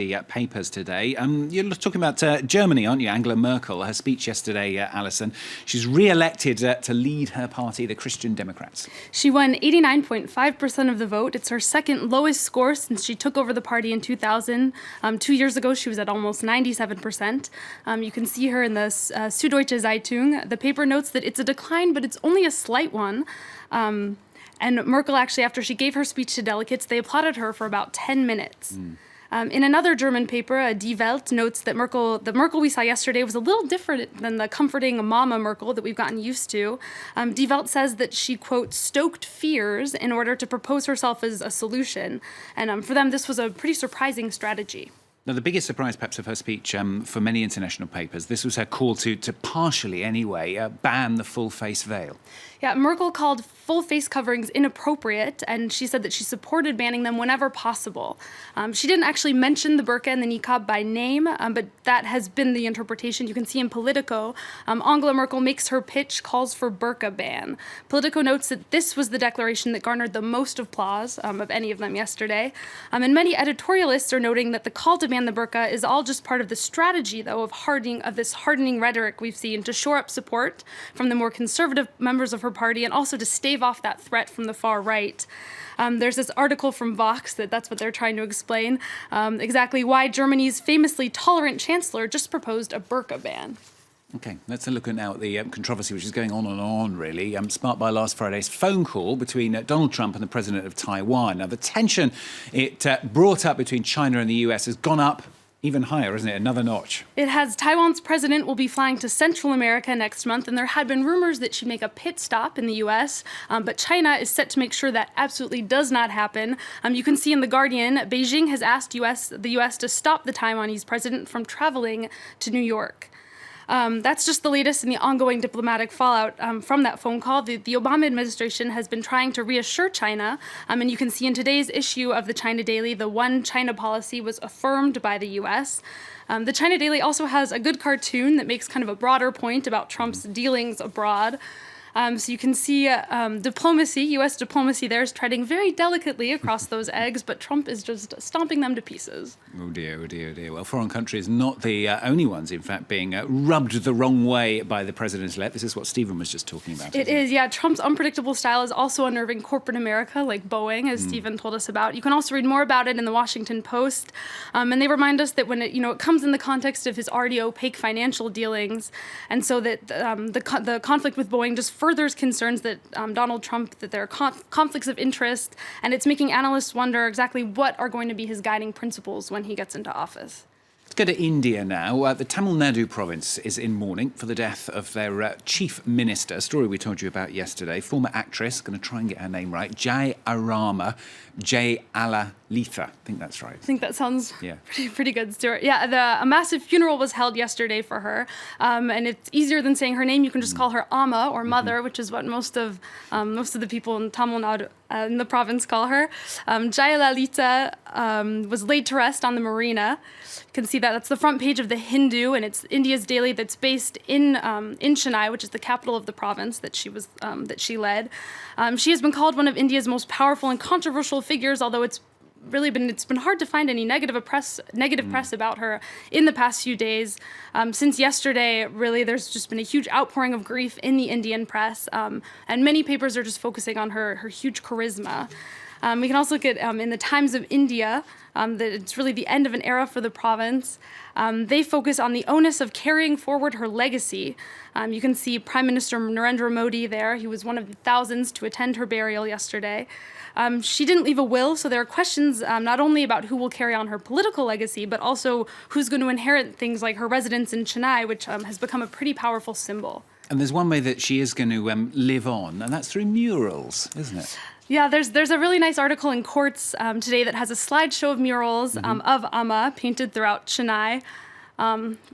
The papers today. You're talking about Germany, aren't you? Angela Merkel, her speech yesterday, Alison. She's re-elected to lead her party, the Christian Democrats. She won 89.5% of the vote. It's her second lowest score since she took over the party in 2000. 2 years ago, she was at almost 97%. You can see her in the Süddeutsche Zeitung. The paper notes that it's a decline, but it's only a slight one. And Merkel, actually, after she gave her speech to delegates, they applauded her for about 10 minutes. In another German paper, Die Welt notes that the Merkel we saw yesterday was a little different than the comforting Mama Merkel that we've gotten used to. Die Welt says that she, quote, stoked fears in order to propose herself as a solution. And for them, this was a pretty surprising strategy. Now, the biggest surprise, perhaps, of her speech for many international papers, this was her call to partially, anyway, ban the full-face veil. Yeah, Merkel called full face coverings inappropriate, and she said that she supported banning them whenever possible. She didn't actually mention the burqa and the niqab by name, but that has been the interpretation. You can see in Politico, Angela Merkel makes her pitch, calls for burqa ban. Politico notes that this was the declaration that garnered the most applause of any of them yesterday. And many editorialists are noting that the call to ban the burqa is all just part of the strategy, though, of this hardening rhetoric we've seen to shore up support from the more conservative members of her party and also to stave off that threat from the far right. There's this article from Vox that's what they're trying to explain, exactly why Germany's famously tolerant chancellor just proposed a burqa ban. OK, let's look at now at the controversy which is going on and on, really, sparked by last Friday's phone call between Donald Trump and the president of Taiwan. Now, the tension it brought up between China and the US has gone up even higher, isn't it? Another notch. It has. Taiwan's president will be flying to Central America next month, and there had been rumors that she'd make a pit stop in the U.S., but China is set to make sure that absolutely does not happen. You can see in The Guardian, Beijing has asked the U.S. to stop the Taiwanese president from traveling to New York. That's just the latest in the ongoing diplomatic fallout from that phone call. The Obama administration has been trying to reassure China, and you can see in today's issue of the China Daily, the One China policy was affirmed by the U.S. The China Daily also has a good cartoon that makes kind of a broader point about Trump's dealings abroad. So you can see U.S. diplomacy there is treading very delicately across those eggs, but Trump is just stomping them to pieces. Oh dear, oh dear, oh dear. Well, foreign countries not the only ones, in fact, being rubbed the wrong way by the president-elect. This is what Stephen was just talking about. It is, yeah. Trump's unpredictable style is also unnerving corporate America, like Boeing, as Stephen told us about. You can also read more about it in the Washington Post. And they remind us that when it comes in the context of his already opaque financial dealings, and so that the conflict with Boeing just furthers concerns that Donald Trump, that there are conflicts of interest, and it's making analysts wonder exactly what are going to be his guiding principles when he gets into office. Let's go to India now. The Tamil Nadu province is in mourning for the death of their chief minister, a story we told you about yesterday. Former actress, going to try and get her name right, Jayalalithaa. I think that's right. I think that sounds pretty good, Stuart. Yeah, a massive funeral was held yesterday for her, and it's easier than saying her name. You can just call her Amma, or Mother, which is what most of the people in Tamil Nadu in the province call her. Jayalalithaa was laid to rest on the marina. You can see that's the front page of the Hindu, and it's India's daily that's based in Chennai, which is the capital of the province that she led. She has been called one of India's most powerful and controversial figures, although it's been hard to find any negative press about her in the past few days. Since yesterday, really, there's just been a huge outpouring of grief in the Indian press, and many papers are just focusing on her huge charisma. We can also look at in the Times of India that it's really the end of an era for the province. They focus on the onus of carrying forward her legacy. You can see Prime Minister Narendra Modi there. He was one of the thousands to attend her burial yesterday. She didn't leave a will, so there are questions not only about who will carry on her political legacy, but also who's going to inherit things like her residence in Chennai, which has become a pretty powerful symbol. And there's one way that she is going to live on, and that's through murals, isn't it? Yeah, there's a really nice article in Quartz today that has a slideshow of murals of Amma painted throughout Chennai.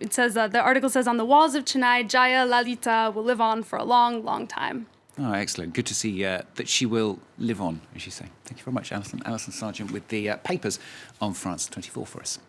It says, the article says, on the walls of Chennai, Jayalalithaa will live on for a long, long time. Oh, excellent. Good to see that she will live on, as you say. Thank you very much, Alison. Alison Sargent with the papers on France 24 for us.